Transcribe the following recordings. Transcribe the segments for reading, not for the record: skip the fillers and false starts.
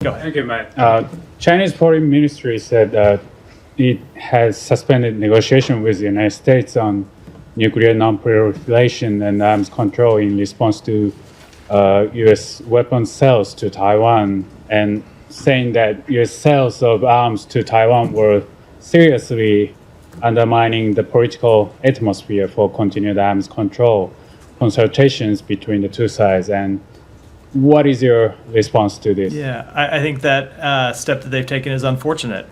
Go ahead. Thank you, Matt. Chinese Foreign Ministry said it has suspended negotiation with the United States on nuclear non-proliferation and arms control in response to U.S. weapons sales to Taiwan, and saying that U.S. sales of arms to Taiwan were seriously undermining the political atmosphere for continued arms control consultations between the two sides. And what is your response to this? Yeah, I think that step that they've taken is unfortunate.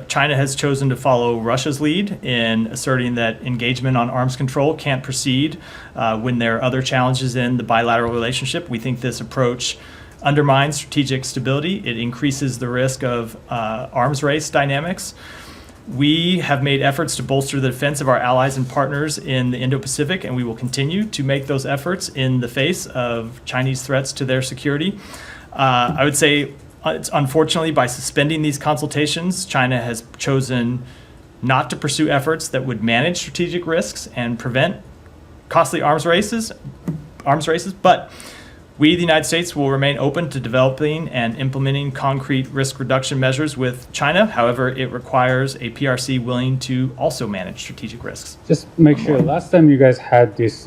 China has chosen to follow Russia's lead in asserting that engagement on arms control can't proceed when there are other challenges in the bilateral relationship. We think this approach undermines strategic stability. It increases the risk of arms race dynamics. We have made efforts to bolster the defense of our allies and partners in the Indo-Pacific, and we will continue to make those efforts in the face of Chinese threats to their security. I would say, unfortunately, by suspending these consultations, China has chosen not to pursue efforts that would manage strategic risks and prevent costly arms races. But we, the United States, will remain open to developing and implementing concrete risk reduction measures with China. However, it requires a PRC willing to also manage strategic risks. Just make sure, last time you guys had this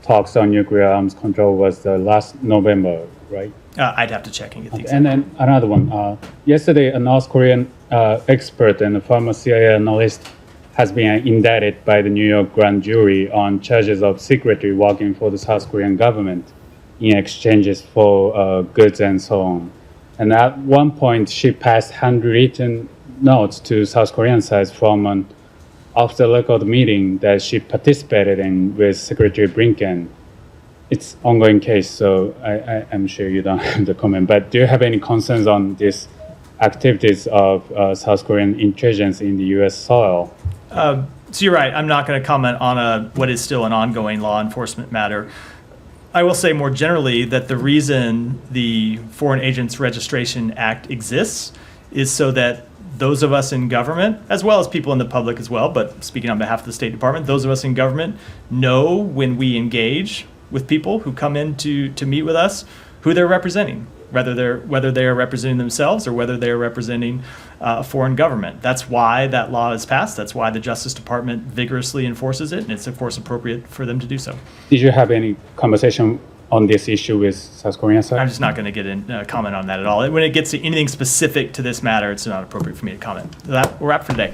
talks on nuclear arms control was last November, right? I'd have to check and get the exact. And then another one. Yesterday, a North Korean expert and a former CIA analyst has been indicted by the New York grand jury on charges of secretly working for the South Korean government in exchanges for goods and so on. And at one point, she passed handwritten notes to South Korean side from an off-the-record meeting that she participated in with Secretary Blinken. It's ongoing case, so I'm sure you don't have the comment. But do you have any concerns on these activities of South Korean intelligence in the U.S. soil? So you're right. I'm not going to comment on what is still an ongoing law enforcement matter. I will say more generally that the reason the Foreign Agents Registration Act exists is so that those of us in government, as well as people in the public as well, but speaking on behalf of the State Department, those of us in government know when we engage with people who come in to meet with us, who they're representing, whether they are representing themselves or whether they are representing a foreign government. That's why that law is passed. That's why the Justice Department vigorously enforces it, and it's of course appropriate for them to do so. Did you have any conversation on this issue with South Korean side? I'm just not going to get in comment on that at all. When it gets to anything specific to this matter, it's not appropriate for me to comment. We'll wrap for today.